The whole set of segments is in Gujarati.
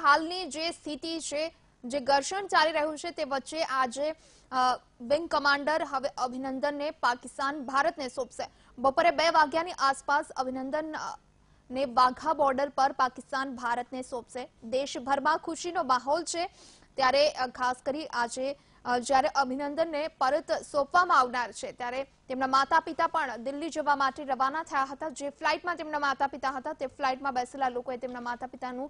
હાલની જે સ્થિતિ છે, જે ઘર્ષણ ચાલી રહ્યું છે તે વચ્ચે આજે વિંગ કમાન્ડર હવે અભિનંદનને પાકિસ્તાન ભારતને સોંપશે। બપોરે 2 વાગ્યાની આસપાસ અભિનંદન ને વાઘા બોર્ડર પર પાકિસ્તાન ભારતને સોંપશે। દેશભરમાં ખુશીનો માહોલ છે, ત્યારે ખાસ કરી આજે જ્યારે અભિનંદનને પરત સોંપવામાં આવનાર છે, ત્યારે તેમના માતા પિતા પણ દિલ્હી જવા માટે રવાના થયા હતા। જે ફ્લાઇટમાં તેમના માતા પિતા હતા તે ફ્લાઇટમાં બેસેલા લોકોએ તેમના માતા પિતાનું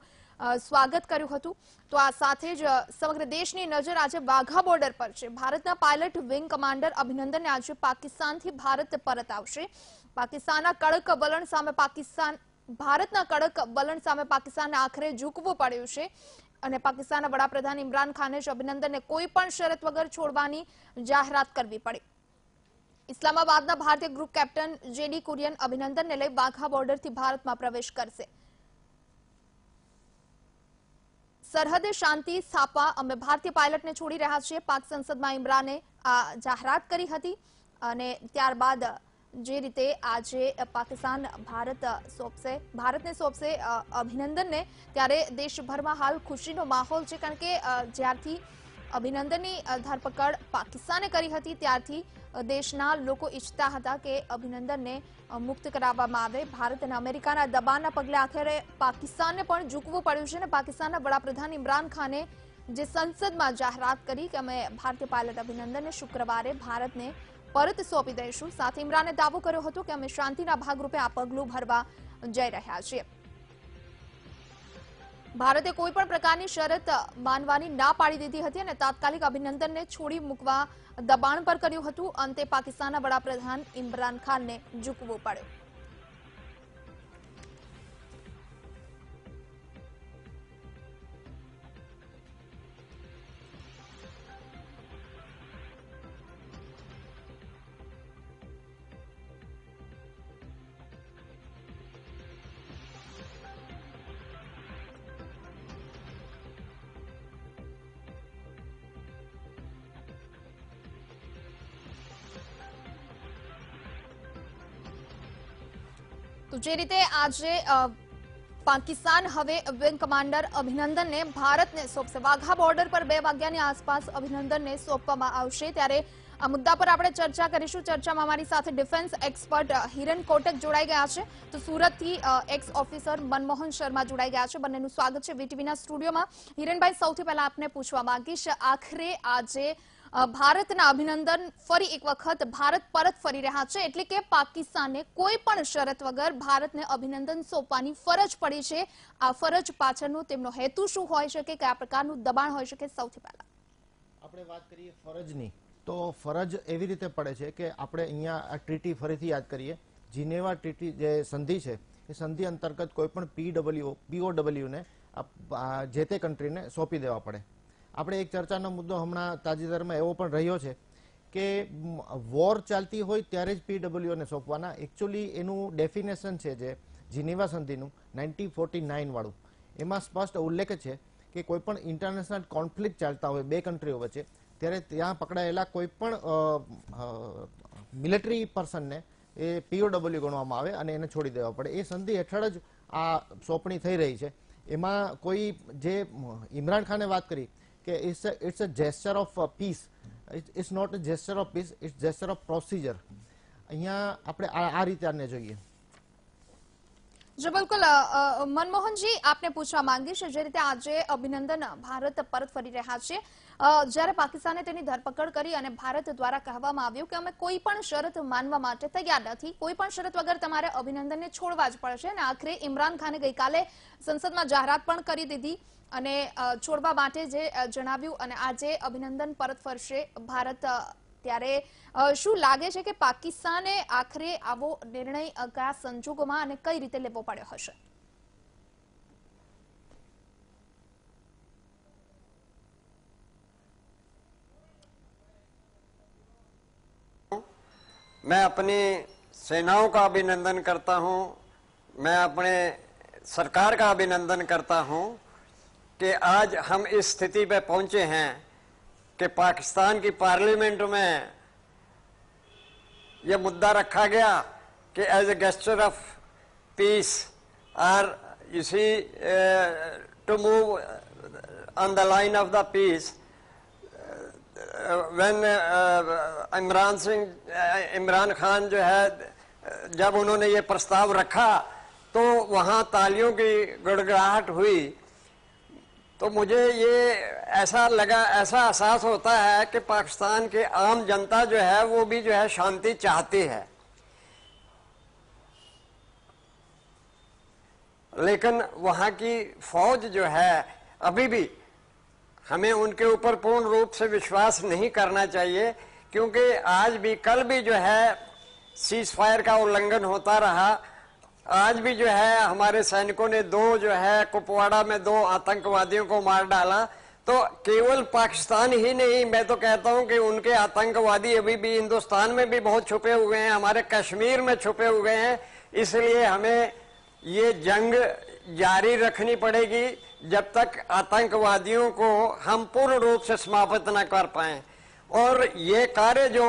સ્વાગત કર્યું હતું। તો આ સાથે જ સમગ્ર દેશની નજર આજે વાઘા બોર્ડર પર છે। ભારતના પાયલટ વિંગ કમાન્ડર અભિનંદન આજે પાકિસ્તાનથી ભારત પરત આવશે। પાકિસ્તાનના કડક વલણ સામે ભારતના કડક વલણ સામે પાકિસ્તાનને આખરે ઝૂકવું પડ્યું છે અને પાકિસ્તાનના વડાપ્રધાન ઇમરાન ખાને જ અભિનંદનને કોઈ પણ શરત વગર છોડવાની જાહેરાત કરવી પડી। ઇસ્લામાબાદના ભારતીય ગ્રુપ કેપ્ટન જેડી કુરિયન અભિનંદનને લઈ વાઘા બોર્ડરથી ભારતમાં પ્રવેશ કરશે। સરહદે શાંતિ સ્થાપવા અમે ભારતીય પાયલટને છોડી રહ્યા છીએ, પાક સંસદમાં ઇમરાને આ જાહેરાત કરી હતી અને ત્યારબાદ જે રીતે આજે પાકિસ્તાન ભારતને સોંપશે અભિનંદનને, ત્યારે દેશભરમાં હાલ ખુશીનો માહોલ છે, કારણ કે જ્યારથી અભિનંદનની ધરપકડ પાકિસ્તાને કરી હતી ત્યારથી દેશના લોકો ઈચ્છતા હતા કે અભિનંદનને મુક્ત કરાવવામાં આવે। ભારત અને અમેરિકાના દબાણના પગલે આખરે પાકિસ્તાનને પણ ઝૂકવું પડ્યું છે અને પાકિસ્તાનના વડાપ્રધાન ઇમરાન ખાને જે સંસદમાં જાહેરાત કરી કે અમે ભારતીય પાયલટ અભિનંદનને શુક્રવારે ભારતને પરત સોંપી દઈશું। સાથે ઇમરાને દાવો કર્યો હતો કે અમે શાંતિના ભાગરૂપે આ પગલું ભરવા જઈ રહ્યા છીએ। ભારતે કોઈ પણ પ્રકારની શરત માનવાની ના પાડી દીધી હતી અને તાત્કાલિક અભિનંદનને છોડી મૂકવા દબાણ પર કર્યું હતું। અંતે પાકિસ્તાનના વડાપ્રધાન ઇમરાન ખાનને ઝૂકવું પડ્યું। તો જે રીતે આજે પાકિસ્તાન હવે વિંગ કમાન્ડર અભિનંદનને ભારતને સોંપશે। વાઘા બોર્ડર પર 2 વાગ્યાની આસપાસ અભિનંદનને સોંપવામાં આવશે, ત્યારે આ મુદ્દા પર આપણે ચર્ચા કરીશું। ચર્ચામાં અમારી સાથે ડિફેન્સ એક્સપર્ટ હિરન કોટક જોડાઈ ગયા છે, તો સુરતથી એક્સ ઓફિસર મનમોહન શર્મા જોડાઈ ગયા છે। બંનેનું સ્વાગત છે વીટીવીના સ્ટુડિયોમાં। હિરનભાઈ, સૌથી પહેલા આપને પૂછવા માંગીશ, આખરે આજે ભારતના અભિનંદન ફરી એક વખત ભારત પરત ફરી રહ્યા છે, એટલે કે પાકિસ્તાને કોઈ પણ શરત વગર ભારતને અભિનંદન સોંપવાની ફરજ પડી છે। આ ફરજ પાછળનો તેમનો હેતુ શું હોઈ શકે, કયા પ્રકારનું દબાણ હોઈ શકે? સૌથી પહેલા આપણે વાત કરીએ ફરજની, તો ફરજ એવી રીતે પડે છે કે આપણે અહીંયા આ ટ્રીટી ફરીથી યાદ કરીએ। જીનેવા ટ્રીટી જે સંધિ છે એ સંધિ અંતર્ગત કોઈ પણ પીઓડબલ્યુને જે તે કન્ટ્રીને સોંપી દેવા પડે। આપણે એક ચર્ચાનો મુદ્દો હમણાં તાજેતરમાં એવો પણ રહ્યો છે કે વોર ચાલતી હોય ત્યારે જ પીડબ્લ્યુને સોંપવાના। એકચ્યુઅલી એનું ડેફિનેશન છે જે જીનેવા સંધિનું 1949 વાળું, એમાં સ્પષ્ટ ઉલ્લેખ છે કે કોઈ પણ ઇન્ટરનેશનલ કોન્ફ્લિક્ટ ચાલતા હોય બે કન્ટ્રીઓ વચ્ચે, ત્યારે ત્યાં પકડાયેલા કોઈ પણ મિલિટરી પર્સનને એ પીઓડબલ્યુ ગણવામાં આવે અને એને છોડી દેવા પડે। એ સંધિ હેઠળ જ આ સોંપણી થઈ રહી છે। એમાં કોઈ જે ઇમરાન ખાને વાત કરી કે it's a gesture of peace, it's not a gesture of peace, it's gesture of procedure। અહીંયા આપણે આ રીતે આને જોઈએ। जी बिल्कुल, मनमोहनजी आपने पूछवा માંગીશ, જે રીતે આજે અભિનંદન ભારત પરત ફરી રહ્યા છે, જ્યારે પાકિસ્તાને તેની ધરપકડ કરી અને ભારત દ્વારા કહેવામાં આવ્યું કે અમે કોઈ પણ શરત માનવા માટે તૈયાર નથી, કોઈ પણ શરત વગર તમારે અભિનંદનને છોડવા જ પડશે, અને આખરે ઇમરાન ખાને ગઈકાલે સંસદમાં જાહેરાત પણ કરી દીધી અને છોડવા માટે જે જણાવ્યું, અને આજે અભિનંદન પરત ફરશે ભારત। ત્યારે શું લાગે છે કે પાકિસ્તાને આખરે આવો નિર્ણય કયા સંજોગોમાં અને કઈ રીતે લેવો પડ્યો હશે? मैं अपनी सेनाओं का अभिनंदन करता हूं, मैं अपने सरकार का अभिनंदन करता हूं कि आज हम इस स्थिति पे पहुंचे हैं कि पाकिस्तान की पार्लियामेंट में यह मुद्दा रखा गया कि as a gesture of peace और you see to move on the line of the peace, when Imran Khan जो है जब उन्होंने ये प्रस्ताव रखा तो वहाँ तालियों की गड़गड़ाहट हुई, तो मुझे ये ऐसा लगा, ऐसा एहसास होता है कि पाकिस्तान की आम जनता जो है वो भी जो है शांति चाहती है, लेकिन वहाँ की फौज जो है अभी भी हमें उनके ऊपर पूर्ण रूप से विश्वास नहीं करना चाहिए, क्योंकि आज भी कल भी जो है सीज फायर का उल्लंघन होता रहा। आज भी जो है हमारे सैनिकों ने जो है कुपवाड़ा में 2 आतंकवादियों को मार डाला। तो केवल पाकिस्तान ही नहीं, मैं तो कहता हूं कि उनके आतंकवादी अभी भी हिंदुस्तान में भी बहुत छुपे हुए हैं, हमारे कश्मीर में छुपे हुए हैं। इसलिए हमें ये जंग जारी रखनी पड़ेगी जब तक आतंकवादियों को हम पूर्ण रूप से समाप्त न कर पाए। और ये कार्य जो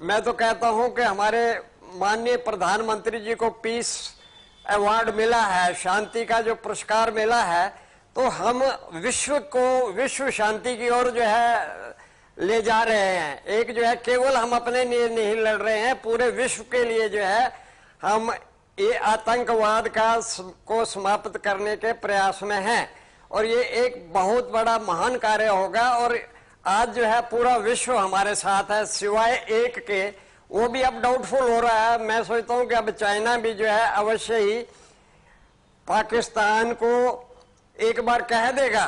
मैं तो कहता हूं कि हमारे माननीय प्रधानमंत्री जी को पीस अवार्ड मिला है, शांति का जो पुरस्कार मिला है, तो हम विश्व को विश्व शांति की ओर जो है ले जा रहे हैं। एक जो है केवल हम अपने लिए नहीं लड़ रहे हैं, पूरे विश्व के लिए जो है हम ये आतंकवाद को समाप्त करने के प्रयास में हैं। और ये एक बहुत बड़ा महान कार्य होगा। और आज जो है पूरा विश्व हमारे साथ है, सिवाय एक के, वो भी अब डाउटफुल हो रहा है। मैं सोचता हूँ कि अब चाइना भी जो है अवश्य ही पाकिस्तान को एक बार कह देगा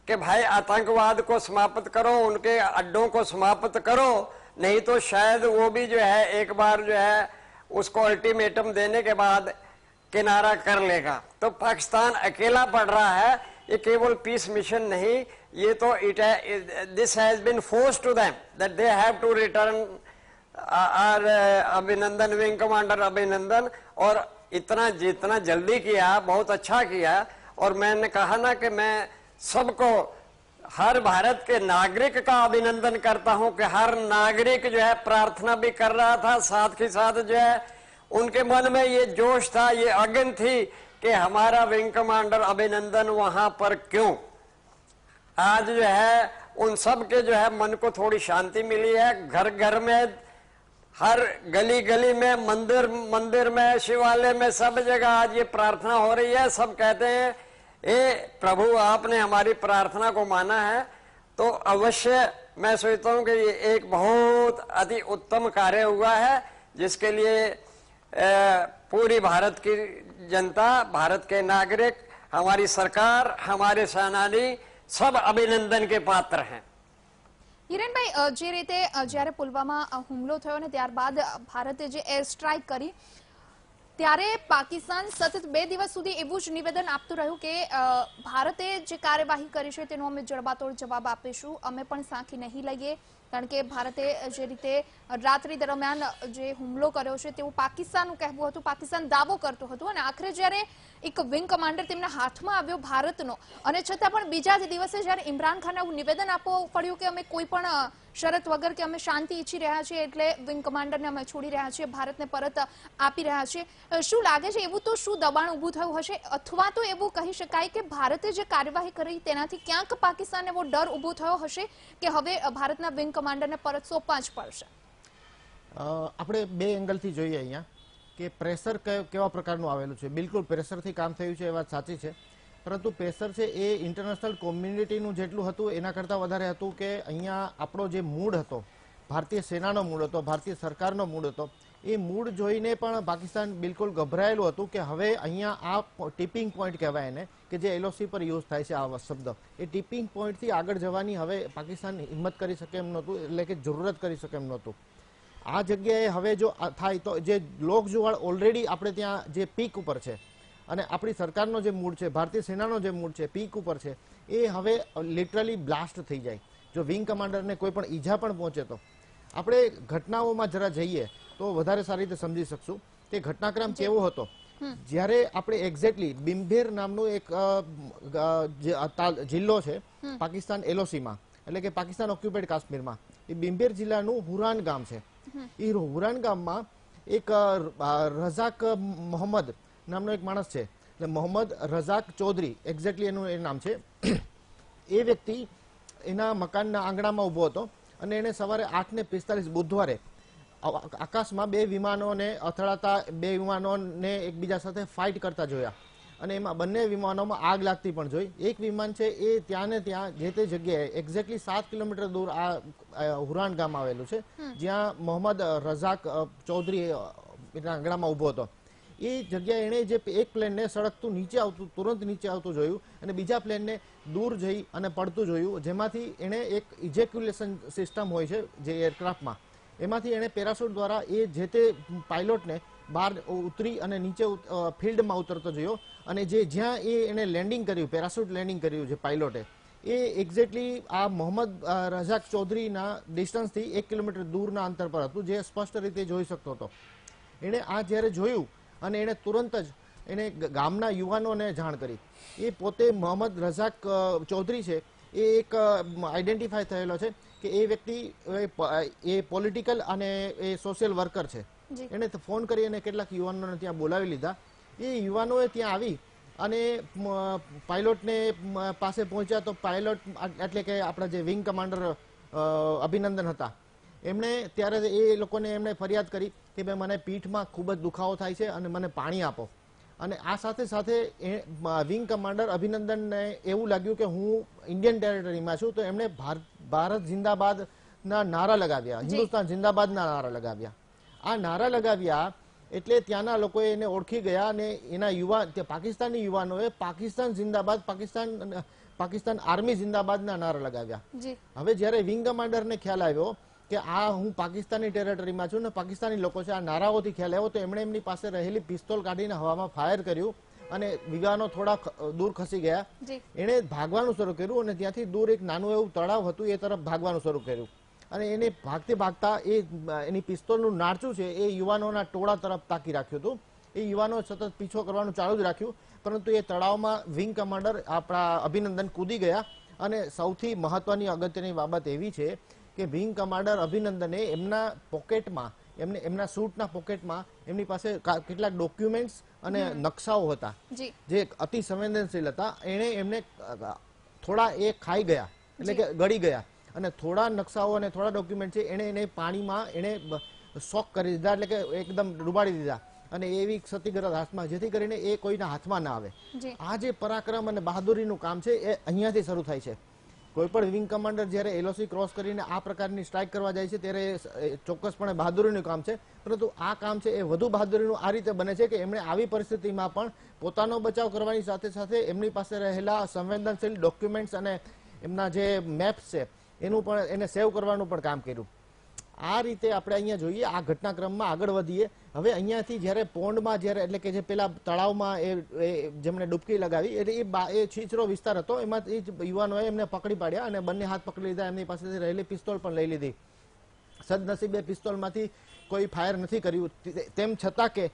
कि भाई आतंकवाद को समाप्त करो, उनके अड्डों को समाप्त करो, नहीं तो शायद वो भी जो है एक बार जो है उसको अल्टीमेटम देने के बाद किनारा कर लेगा। तो पाकिस्तान अकेला पड़ रहा है, ये केवल पीस मिशन नहीं, ये तो this has been forced to them that they have to return our Abhinandan, wing commander Abhinandan. और इतना जितना जल्दी किया बहुत अच्छा किया। और मैंने कहा ना कि मैं सबको, हर भारत के नागरिक का अभिनंदन करता हूं कि हर नागरिक जो है प्रार्थना भी कर रहा था, साथ ही साथ जो है उनके मन में ये जोश था, ये अगन थी कि हमारा विंग कमांडर अभिनंदन वहां पर क्यों। आज जो है उन सब के जो है मन को थोड़ी शांति मिली है। घर घर में, हर गली गली में, मंदिर मंदिर में, शिवालय में, सब जगह आज ये प्रार्थना हो रही है। सब कहते हैं ए प्रभु आपने हमारी प्रार्थना को माना है। तो अवश्य मैं सोचता हूँ कि ये एक बहुत अति उत्तम कार्य हुआ है, जिसके लिए पूरी भारत की जनता, भारत के नागरिक, हमारी सरकार, हमारे सेनानी सब अभिनंदन के पात्र हैं। હિરેનભાઈ, જે રીતે જ્યારે પુલવામા હુમલો થયો અને ત્યારબાદ ભારતે જે એર સ્ટ્રાઇક કરી, ત્યારે પાકિસ્તાન સતત 2 દિવસ સુધી એવું જ નિવેદન આપતું રહ્યું કે ભારતે જે કાર્યવાહી કરી છે તેનો અમે જડબાતોડ જવાબ આપીશું, અમે પણ સાંખી નહીં લઈએ। કારણ કે ભારતે જે રીતે રાત્રિ દરમિયાન જે હુમલો કર્યો છે તેવું પાકિસ્તાનનું કહેવું હતું, પાકિસ્તાન દાવો કરતું હતું। અને આખરે જ્યારે એક વિંગ કમાન્ડર તેમના હાથમાં આવ્યો ભારતનો, અને છતાં પણ બીજા જ દિવસે જ્યારે ઇમરાન ખાનને એવું નિવેદન આપવું પડ્યું કે અમે કોઈ પણ શરત વગર કે અમે શાંતિ ઈચ્છી રહ્યા છીએ, એટલે વિંગ કમાન્ડરને અમે છોડી રહ્યા છીએ, ભારતને પરત આપી રહ્યા છીએ। શું લાગે છે એવું તો શું દબાણ ઊભું થયું હશે, અથવા તો એવું કહી શકાય કે ભારતે જે કાર્યવાહી કરી તેનાથી ક્યાંક પાકિસ્તાનને એવો ડર ઊભો થયો હશે કે હવે ભારતના વિંગ કમાન્ડરને પરત સોંપવા જ પડશે? આપણે 2 એંગલથી જોઈએ અહીંયા કે પ્રેશર કેવા પ્રકારનું આવેલું છે। બિલકુલ પ્રેશરથી કામ થયું છે એ વાત સાચી છે, પરંતુ પ્રેશર છે એ ઇન્ટરનેશનલ કોમ્યુનિટીનું જેટલું હતું એના કરતાં વધારે હતું કે અહીંયા આપણો જે મૂડ હતો, ભારતીય સેનાનો મૂડ હતો, ભારતીય સરકારનો મૂડ હતો, એ મૂડ જોઈને પણ પાકિસ્તાન બિલકુલ ગભરાયેલું હતું કે હવે અહીંયા આ ટિપિંગ પોઈન્ટ કહેવાય એને, કે જે LOC પર યુઝ થાય છે આ શબ્દ, એ ટિપિંગ પોઈન્ટથી આગળ જવાની હવે પાકિસ્તાન હિંમત કરી શકે એમ નહોતું, એટલે કે જરૂરત કરી શકે એમ નહોતું। આ જગ્યાએ હવે જો થાય તો જે લોકજુવાળ ઓલરેડી આપણે ત્યાં જે પીક ઉપર છે, અને આપણી સરકારનો જે મૂડ છે, ભારતીય સેનાનો જે મૂડ છે પીક ઉપર છે, એ હવે લિટરલી બ્લાસ્ટ થઈ જાય। જો વિંગ કમાન્ડરને કોઈ પણ ઈજા પણ પહોંચે તો આપણે ઘટનાઓમાં જરા જઈએ તો વધારે સારી રીતે સમજી શકશું કે ઘટનાક્રમ કેવો હતો। જ્યારે આપણે એક્ઝેક્ટલી બિમ્બેર નામનો એક જિલ્લો છે પાકિસ્તાન LOC માં, એટલે કે પાકિસ્તાન ઓક્યુપાઈડ કાશ્મીરમાં, એ બિમ્બેર જિલ્લાનું હુરાન ગામ છે। એ હુરાન ગામમાં એક રઝાક મોહમ્મદ નામનો એક માણસ છે, એટલે મોહમ્મદ રઝાક ચૌધરી એક્ઝેક્ટલી એનું એ નામ છે। એ વ્યક્તિ એના મકાનના આંગણામાં ઊભો હતો અને એને સવારે 8:45 બુધવારે આકાશમાં બે વિમાનોને અથડાતા, બે વિમાનોને એકબીજા સાથે ફાઇટ કરતા જોયા અને એમાં બંને વિમાનોમાં આગ લાગતી પણ જોઈ. એક વિમાન છે એ ત્યાં ને ત્યાં જે તે જગ્યાએ એક્ઝેક્ટલી 7 કિલોમીટર દૂર આ હુરાન ગામ આવેલું છે, જ્યાં મોહમ્મદ રઝાક ચૌધરી એના આંગણામાં ઊભો હતો. એ જગ્યાએ એણે જે એક પ્લેનને સળગતું નીચે આવતું, તુરંત નીચે આવતું જોયું અને બીજા પ્લેનને દૂર જઈ અને પડતું જોયું, જેમાંથી એણે એક ઇજેક્યુલેશન સિસ્ટમ હોય છે જે એરક્રાફ્ટમાં, એમાંથી એણે પેરાશૂટ દ્વારા એ જે તે પાયલોટને બહાર ઉતરી અને નીચે ફિલ્ડમાં ઉતરતો જોયો અને જ્યાં એને લેન્ડિંગ કર્યું, પેરાશૂટ લેન્ડિંગ કર્યું જે પાયલોટે, એ એક્ઝેક્ટલી આ મોહમ્મદ રઝાક ચૌધરીના ડિસ્ટન્સથી 1 કિલોમીટર દૂરના અંતર પર હતું, જે સ્પષ્ટ રીતે જોઈ શકતો હતો. એણે આ જ્યારે જોયું અને એણે તુરંત જ એને ગામના યુવાનોને જાણ કરી. એ પોતે મોહમ્મદ રઝાક ચૌધરી છે, એ એક આઈડેન્ટિફાય થયેલો છે કે એ વ્યક્તિ એ પોલિટિકલ અને એ સોશિયલ વર્કર છે. એને ફોન કરી અને કેટલાક યુવાનોને ત્યાં બોલાવી લીધા. એ યુવાનોએ ત્યાં આવી અને પાયલોટને પાસે પહોંચ્યા તો પાયલોટ એટલે કે આપણા જે વિંગ કમાન્ડર અભિનંદન હતા, એમણે ત્યારે એ લોકોને એમણે ફરિયાદ કરી કે ભાઈ મને પીઠમાં ખૂબ જ દુખાવો થાય છે અને મને પાણી આપો. અને આ સાથે સાથે વિંગ કમાન્ડર અભિનંદનને એવું લાગ્યું કે હું ઇન્ડિયન ટેરેટરીમાં છું, તો એમણે ભારત જિંદાબાદના નારા લગાવ્યા, હિન્દુસ્તાન જિંદાબાદના નારા લગાવ્યા. આ નારા લગાવ્યા એટલે ત્યાંના લોકોએ એને ઓળખી ગયા અને એના પાકિસ્તાની યુવાનોએ પાકિસ્તાન જિંદાબાદ, પાકિસ્તાન આર્મી જિંદાબાદના નારા લગાવ્યા. હવે જ્યારે વિંગ કમાન્ડરને ખ્યાલ આવ્યો કે આ હું પાકિસ્તાની ટેરેટરીમાં છું ને પાકિસ્તાની લોકો છે, આ નારાઓથી ખ્યાલ આવ્યો, તો એમણે એમની પાસે રહેલી પિસ્તોલ કાઢીને હવામાં ફાયર કર્યું અને વિમાનો થોડા દૂર ખસી ગયા. એણે ભાગવાનું શરૂ કર્યું અને ત્યાંથી દૂર એક નાનું એવું તળાવ હતું, એ તરફ ભાગવાનું શરૂ કર્યું અને એને ભાગતા એની પિસ્તોલનું નારચું છે એ યુવાનોના ટોળા તરફ તાકી રાખ્યું હતું. એ યુવાનો સતત પીછો કરવાનું ચાલુ જ રાખ્યું, પરંતુ એ તળાવમાં વિંગ કમાન્ડર આપણા અભિનંદન કૂદી ગયા. અને સૌથી મહત્વની અગત્યની બાબત એવી છે કે વિંગ કમાન્ડર અભિનંદને એમના પોકેટમાં, એમના સૂટના પોકેટમાં એમની પાસે કેટલાક ડોક્યુમેન્ટ્સ અને નકશાઓ હતા જે અતિ સંવેદનશીલ હતા. એમને થોડા એ ખાઈ ગયા, એટલે કે ગળી ગયા અને થોડા નકશાઓ અને થોડા ડોક્યુમેન્ટ છે એને પાણીમાં એને શોક કરી દીધા, એટલે કે એકદમ ડૂબાડી દીધા અને એવી ક્ષતિગ્રસ્ત હાથમાં, જેથી કરીને એ કોઈના હાથમાં ના આવે. આ જે પરાક્રમ અને બહાદુરીનું કામ છે એ અહીંયાથી શરૂ થાય છે. કોઈ પણ વિંગ કમાન્ડર જ્યારે એલઓસી ક્રોસ કરીને આ પ્રકારની સ્ટ્રાઇક કરવા જાય છે ત્યારે ચોક્કસપણે બહાદુરીનું કામ છે, પરંતુ આ કામ છે એ વધુ બહાદુરીનું આ રીતે બને છે કે એમણે આવી પરિસ્થિતિમાં પણ પોતાનો બચાવ કરવાની સાથે સાથે એમની પાસે રહેલા સંવેદનશીલ ડોક્યુમેન્ટ્સ અને એમના જે મેપ્સ છે એનું પણ એને સેવ કરવાનું પણ કામ કર્યું. આ રીતે આપણે અહીંયા જોઈએ, આ ઘટનાક્રમમાં આગળ વધીએ. હવે અહીંયાથી જ્યારે પોન્ડમાં જ્યારે એટલે કે જે પેલા તળાવમાં જેમણે ડૂબકી લગાવી એટલે એ છીછરો વિસ્તાર હતો, એમાં એ યુવાનોએ એમને પકડી પાડ્યા અને બંને હાથ પકડી લીધા, એમની પાસેથી રહેલી પિસ્તોલ પણ લઈ લીધી. સદનસીબે પિસ્તોલમાંથી કોઈ ફાયર નથી કર્યું, તેમ છતાં કે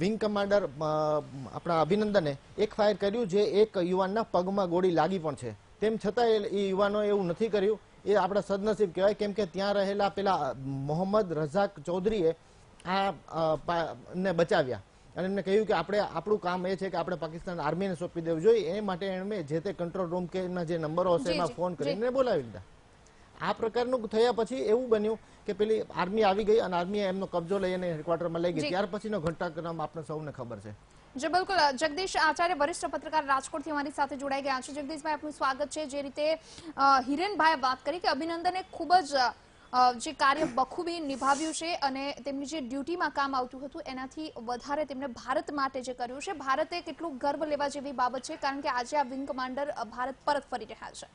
વિંગ કમાન્ડર આપણા અભિનંદને એક ફાયર કર્યું જે એક યુવાનના પગમાં ગોળી લાગી પણ છે. તેમ છતાં એ યુવાનોએ એવું નથી કર્યું. એ આપણા સદનસીબ કહેવાય, કેમ કે ત્યાં રહેલા પેલા મોહમ્મદ રઝાક ચૌધરીએ ને બચાવ્યા અને એમને કહ્યું કે આપણું કામ એ છે કે આપણે પાકિસ્તાન આર્મીને સોંપી દેવું જોઈએ. એ માટે એમણે જે તે કંટ્રોલ રૂમ કે એમના જે નંબરો હશે એમાં ફોન કરીને બોલાવી લીધા. આ પ્રકારનું થયા પછી એવું બન્યું કે પેલી આર્મી આવી ગઈ અને આર્મીએ એમનો કબજો લઈ અને હેડક્વાર્ટરમાં લઈ ગઈ. ત્યાર પછીનો ઘટનાક્રમ આપણે સૌને ખબર છે. જી બિલકુલ. જગદીશ આચાર્ય, વરિષ્ઠ પત્રકાર, રાજકોટથી અમારી સાથે જોડાઈ ગયા છે. જગદીશભાઈ, આપનું સ્વાગત છે. જે રીતે હિરેનભાઈએ વાત કરી કે અભિનંદને ખૂબ જ જે કાર્ય બખૂબી નિભાવ્યું છે અને તેમની જે ડ્યુટીમાં કામ આવતું હતું એનાથી વધારે તેમણે ભારત માટે જે કર્યું છે, ભારતે કેટલું ગર્વ લેવા જેવી બાબત છે, કારણ કે આજે આ વિંગ કમાન્ડર ભારત પરત ફરી રહ્યા છે.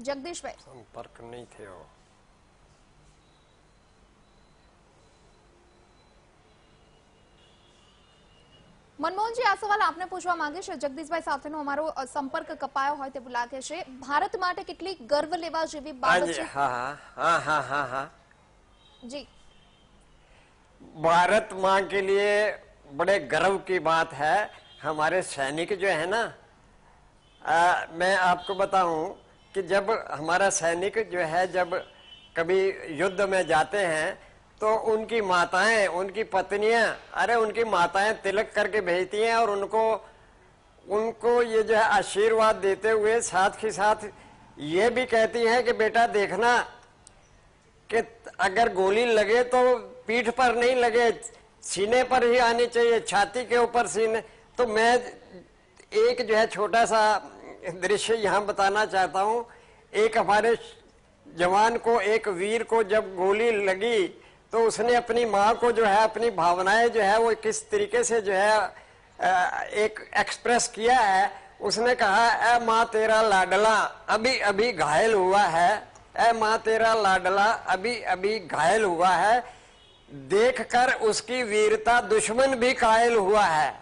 જગદીશભાઈ, સંપર્ક નહીં થયો. મનમોહનજી, આ સવાલ આપને પૂછવા માંગીશ. જગદીશભાઈ સાથેનો અમારો સંપર્ક કપાયો હોય તેવું લાગે છે. ભારત માટે કેટલી ગર્વ લેવા જેવી બાબત છે? हाँ जी, भारत माँ के लिए बड़े गर्व की बात है. हमारे सैनिक जो है ना, मैं आपको बताऊं कि जब हमारा सैनिक जो है जब कभी युद्ध में जाते हैं तो उनकी माताएं, उनकी पत्नियां, अरे उनकी माताएं तिलक करके भेजती हैं और उनको ये जो है आशीर्वाद देते हुए साथ ही साथ ये भी कहती हैं कि बेटा देखना कि अगर गोली लगे तो पीठ पर नहीं लगे, सीने पर ही आनी चाहिए, छाती के ऊपर सीने। तो मैं एक जो है छोटा सा दृश्य यहाँ बताना चाहता हूँ। एक हमारे जवान को, एक वीर को जब गोली लगी तो उसने अपनी माँ को जो है अपनी भावनाएं जो है वो किस तरीके से जो है एक एक्सप्रेस किया है। उसने कहा, ए माँ तेरा लाडला अभी अभी घायल हुआ है, ए माँ तेरा लाडला अभी अभी घायल हुआ है। देखकर उसकी वीरता दुश्मन भी कायल हुआ है।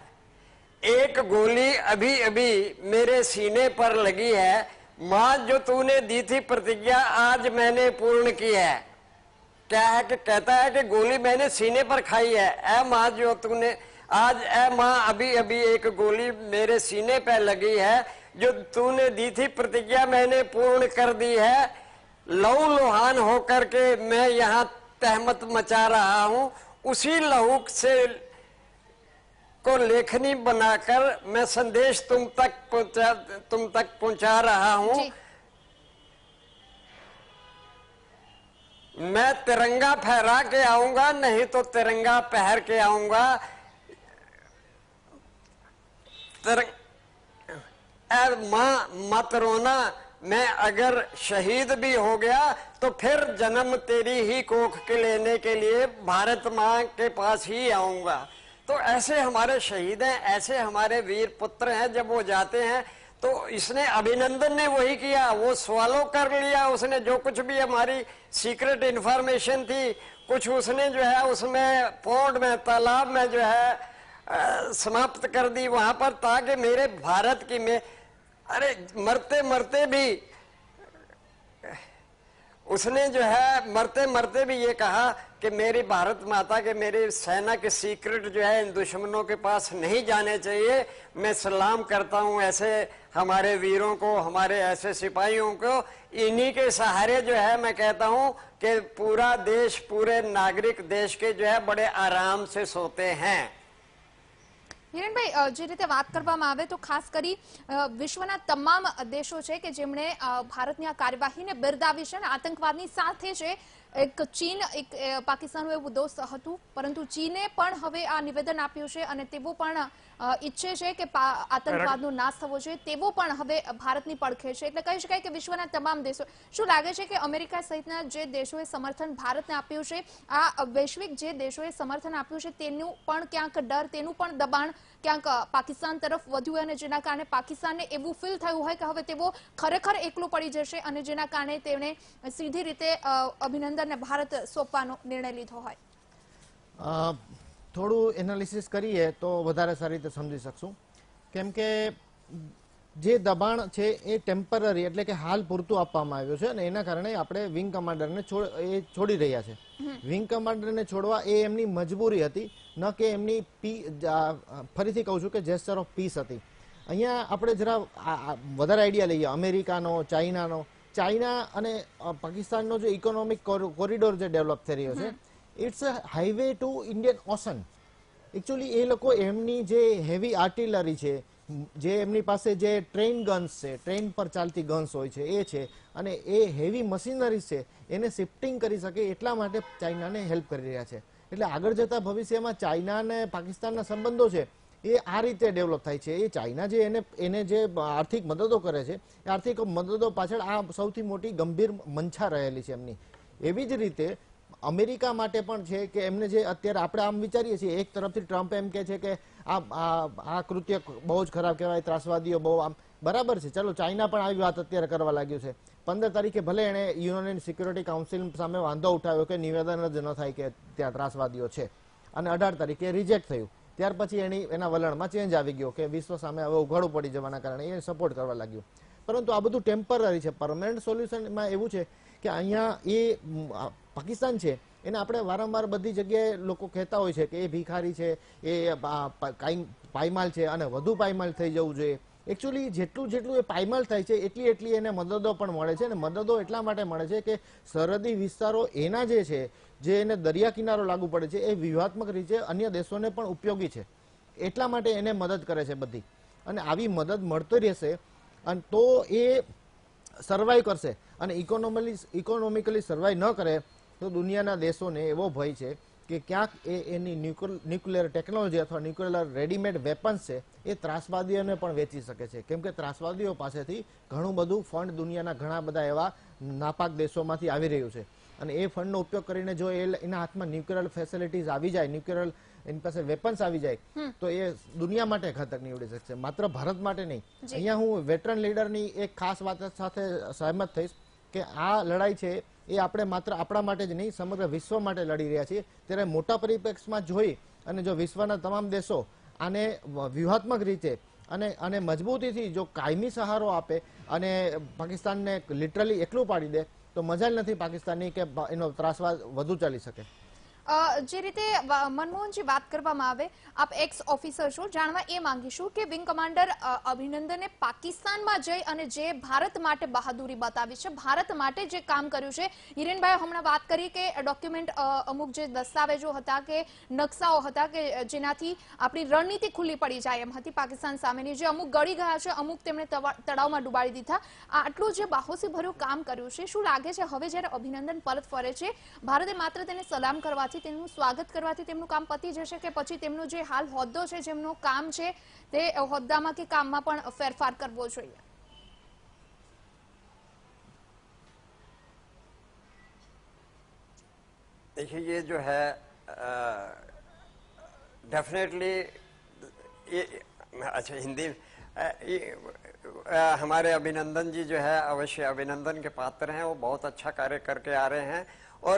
एक गोली अभी अभी मेरे सीने पर लगी है, माँ जो तूने दी थी प्रतिज्ञा आज मैंने पूर्ण की है। क्या है कि कहता है कि गोली मैंने सीने पर खाई है, ऐ माँ जो तूने आज, ऐ माँ अभी अभी एक गोली मेरे सीने पर लगी है, जो तूने दी थी प्रतिज्ञा मैंने पूर्ण कर दी है। लहू लुहान होकर के मैं यहाँ तहमत मचा रहा हूँ, उसी लहू से को लेखनी बनाकर मैं संदेश तुम तक पहुंचा रहा हूँ। मैं तिरंगा फहरा के आऊंगा, नहीं तो तिरंगा पहर के आऊंगा। माँ मत रोना, मैं अगर शहीद भी हो गया तो फिर जन्म तेरी ही कोख के लेने के लिए भारत माँ के पास ही आऊंगा। तो ऐसे हमारे शहीद हैं, ऐसे हमारे वीर पुत्र हैं। जब वो जाते हैं तो इसने, अभिनंदन ने वही किया, वो स्वॉलो कर लिया उसने जो कुछ भी हमारी सीक्रेट इंफॉर्मेशन थी, कुछ उसने जो है उसमें पौंड में, तालाब में जो है समाप्त कर दी वहां पर, ताकि मेरे भारत की में, अरे मरते मरते भी उसने जो है मरते मरते भी ये कहा कि मेरी भारत माता के, मेरी सेना के सीक्रेट जो है इन दुश्मनों के पास नहीं जाने चाहिए। मैं सलाम करता हूं ऐसे हमारे वीरों को, हमारे ऐसे सिपाहियों को। इन्हीं के सहारे जो है मैं कहता हूं कि पूरा देश, पूरे नागरिक देश के जो है बड़े आराम से सोते हैं। હિરેનભાઈ, જે રીતે વાત કરવામાં આવે તો ખાસ કરી વિશ્વના તમામ દેશો છે કે જેમણે ભારતની આ કાર્યવાહીને બિરદાવી છે અને આતંકવાદની સાથે છે એક ચીન, એક પાકિસ્તાનનું એવું દોસ્ત હતું, પરંતુ ચીને પણ હવે આ નિવેદન આપ્યું છે અને તેઓ પણ ઈચ્છે છે કે આતંકવાદનો નાશ થવો જોઈએ, તેવો પણ હવે ભારતની પડખે છે। એટલે કહી શકાય કે વિશ્વના તમામ દેશો, શું લાગે છે કે અમેરિકા સહિતના જે દેશોએ સમર્થન ભારતને આપ્યું છે, આ વૈશ્વિક જે દેશોએ સમર્થન આપ્યું છે તેનું પણ ક્યાંક ડર, તેનું પણ દબાણ ક્યાંક પાકિસ્તાન તરફ વધ્યું અને જેના કારણે પાકિસ્તાનને એવું ફીલ થયું હોય કે હવે તેઓ ખરેખર એકલું પડી જશે અને જેના કારણે તેણે સીધી રીતે અભિનંદનને ભારત સોંપવાનો નિર્ણય લીધો હોય? થોડું એનાલિસિસ કરીએ તો વધારે સારી રીતે સમજી શકશું, કેમ કે જે દબાણ છે એ ટેમ્પરરી, એટલે કે હાલ પૂરતું આપવામાં આવ્યું છે અને એના કારણે આપણે વિંગ કમાન્ડરને છોડી રહ્યા છે। વિંગ કમાન્ડરને છોડવા એ એમની મજબૂરી હતી, ન કે એમની ફરીથી કહું છું કે જેસ્ચર ઓફ પીસ હતી। અહીંયા આપણે જરા વધારે આઈડિયા લઈએ અમેરિકાનો, ચાઇનાનો। ચાઇના અને પાકિસ્તાનનો જે ઇકોનોમિક કોરિડોર જે ડેવલપ થઈ રહ્યો છે, it's a highway to Indian Ocean. Actually એ લોકો એમની જે હેવી આર્ટિલરી છે, જે એમની પાસે જે ટ્રેન ગન્સ છે, ટ્રેન પર ચાલતી ગન્સ હોય છે એ છે, અને એ હેવી મશીનરીઝ છે એને શિફ્ટિંગ કરી શકે એટલા માટે ચાઇનાને હેલ્પ કરી રહ્યા છે। એટલે આગળ જતા ભવિષ્યમાં ચાઇના અને પાકિસ્તાનના સંબંધો છે એ આ રીતે ડેવલપ થાય છે। એ ચાઇના જે એને જે આર્થિક મદદો કરે છે એ આર્થિક મદદો પાછળ આ સૌથી મોટી ગંભીર મંછા રહેલી છે એમની। એવી જ રીતે અમેરિકા માટે પણ છે કે એમને જે અત્યારે આપણે આમ વિચારીએ છીએ, એક તરફથી ટ્રમ્પ એમ કહે છે કે આ કૃત્ય બહુ જ ખરાબ કહેવાય, ત્રાસવાદીઓ બહુ આમ, બરાબર છે, ચલો ચાઇના પણ આવી વાત અત્યારે કરવા લાગ્યું છે। 15 તારીખે ભલે એણે યુએન સિક્યુરિટી કાઉન્સિલ સામે વાંધો ઉઠાવ્યો કે નિવેદન જ ન થાય કે ત્યાં ત્રાસવાદીઓ છે, અને 18 તારીખે રિજેક્ટ થયું। ત્યાર પછી એના વલણમાં ચેન્જ આવી ગયો કે વિશ્વ સામે હવે ઉઘાડું પડી જવાના કારણે એ સપોર્ટ કરવા લાગ્યું। પરંતુ આ બધું ટેમ્પરરી છે। પરમનન્ટ સોલ્યુશનમાં એવું છે કે અહીંયા એ પાકિસ્તાન છે એને આપણે વારંવાર બધી જગ્યાએ લોકો કહેતા હોય છે કે એ ભિખારી છે, એ કાંઈ પાયમાલ છે અને વધુ પાયમાલ થઈ જવું જોઈએ. એકચ્યુઅલી જેટલું એ પાયમાલ થાય છે એટલી એને મદદો પણ મળે છે, અને મદદો એટલા માટે મળે છે કે સરહદી વિસ્તારો એના જે એને દરિયા કિનારો લાગુ પડે છે એ વ્યૂહાત્મક રીતે અન્ય દેશોને પણ ઉપયોગી છે, એટલા માટે એને મદદ કરે છે બધી. અને આવી મદદ મળતી રહેશે અને તો એ સર્વાઈવ કરશે. અને ઇકોનોમિકલી સર્વાઈવ ન કરે તો દુનિયાના દેશોને એવો ભય છે કે ક્યાંક એની ન્યુક્લિયર ટેકનોલોજી અથવા ન્યુક્લિયર રેડીમેડ વેપન્સ છે એ ત્રાસવાદીઓને પણ વેચી શકે છે, કેમ કે ત્રાસવાદીઓ પાસેથી ઘણું બધું ફંડ દુનિયાના ઘણા બધા એવા નાપાક દેશોમાંથી આવી રહ્યું છે. અને એ ફંડનો ઉપયોગ કરીને જો એના હાથમાં ન્યુક્લિયર ફેસિલિટીઝ આવી જાય, ન્યુક્લિયર એની પાસે વેપન્સ આવી જાય તો એ દુનિયા માટે ઘાતક નીવડી શકશે, માત્ર ભારત માટે નહીં. અહીંયા હું વેટરન લીડરની એક ખાસ વાત સાથે સહમત થઈશ કે આ લડાઈ છે એ આપણે માત્ર આપણા માટે જ નહીં સમગ્ર વિશ્વ માટે લડી રહ્યા છીએ. ત્યારે મોટા પરિપ્રેક્ષમાં જોઈ અને જો વિશ્વના તમામ દેશો આને વ્યૂહાત્મક રીતે અને મજબૂતીથી જો કાયમી સહારો આપે અને પાકિસ્તાનને લિટરલી એકલું પાડી દે તો મજા જ નથી પાકિસ્તાનની કે એનો ત્રાસવાદ વધુ ચાલી શકે. જે રીતે મનમોહનજી વાત કરવામાં આવે, આપ એક્સ ઓફિસર છો, જાણવા એ માંગીશું કે વિંગ કમાન્ડર અભિનંદને પાકિસ્તાનમાં જઈ અને જે ભારત માટે બહાદુરી બતાવી છે, ભારત માટે જે કામ કર્યું છે, હિરેનભાઈ હમણાં વાત કરી કે ડોક્યુમેન્ટ અમુક જે દસ્તાવેજો હતા કે નકશાઓ હતા કે જેનાથી આપણી રણનીતિ ખુલ્લી પડી જાય એમ હતી પાકિસ્તાન સામેની, જે અમુક ગળી ગયા છે, અમુક તેમણે તળાવમાં ડુબાડી દીધા. આટલું જે બાહોશીભર્યું કામ કર્યું છે, શું લાગે છે હવે જ્યારે અભિનંદન પરત ફરે છે ભારતે માત્ર તેને સલામ કરવાથી, તેમનું સ્વાગત કરવાથી તેમનું કામ પતી જશે કે પછી તેમનો જે હાલ હોદ્દો છે, જેમનું કામ છે તે હોદ્દામાં કે કામમાં પણ ફેરફાર કરવો જોઈએ? देखिए ये जो है डेफिनेटली ये अच्छा हिंदी हमारे अभिनंदन जी जो है अवश्य अभिनंदन के पात्र हैं, वो बहुत अच्छा कार्य करके आ रहे हैं. और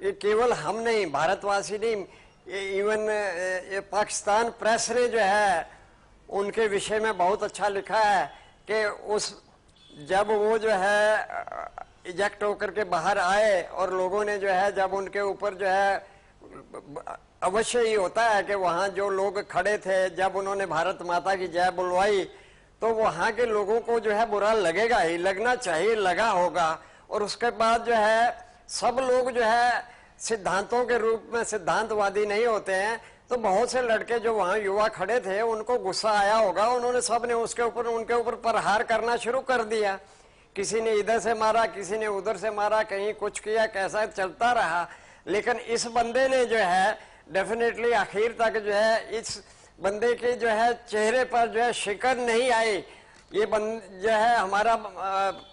ये केवल हम नहीं, भारतवासी नहीं, इवन ये पाकिस्तान प्रेस ने जो है उनके विषय में बहुत अच्छा लिखा है कि उस जब वो जो है इजेक्ट होकर के बाहर आए और लोगों ने जो है जब उनके ऊपर जो है अवश्य ही होता है कि वहाँ जो लोग खड़े थे जब उन्होंने भारत माता की जय बुलवाई तो वहाँ के लोगों को जो है बुरा लगेगा ही, लगना चाहिए, लगा होगा. और उसके बाद जो है सब लोग जो है सिद्धांतों के रूप में सिद्धांतवादी नहीं होते हैं, तो बहुत से लड़के जो वहाँ युवा खड़े थे उनको गुस्सा आया होगा, उन्होंने सब ने उनके ऊपर प्रहार करना शुरू कर दिया. किसी ने इधर से मारा, किसी ने उधर से मारा, कहीं कुछ किया, कैसा चलता रहा. लेकिन इस बंदे ने जो है डेफिनेटली आखिर तक जो है इस बंदे के जो है चेहरे पर जो है शिकन नहीं आई. ये जो है हमारा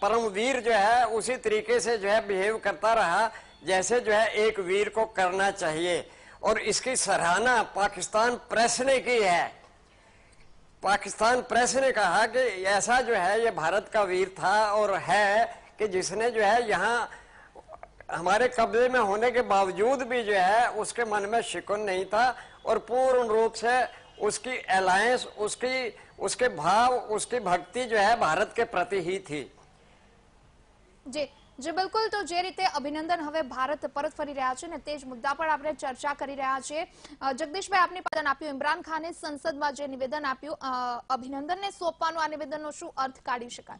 परमवीर जो है उसी तरीके से जो है बिहेव करता रहा जैसे जो है एक वीर को करना चाहिए. और इसकी सराहना पाकिस्तान प्रेस ने की है. पाकिस्तान प्रेस ने कहा कि ऐसा जो है ये भारत का वीर था और है कि जिसने जो है यहाँ हमारे कब्जे में होने के बावजूद भी जो है उसके मन में शिकन नहीं था और पूर्ण रूप से उसकी अलायंस, उसके भाव, उसकी भक्ति जो है भारत के प्रति ही थी. जी बिल्कुल. तो जे रीते अभिनंदन हवे भारत परत फरी रह्या छे ने तेज मुद्दा पर आपणे चर्चा करी रह्या छे. जगदीशभाई आपने पदन आप्युं, इमरान खाने संसदमां जे निवेदन आप्युं अभिनंदनने सोंपवानुं, आ निवेदननो शुं अर्थ काढी शकाय?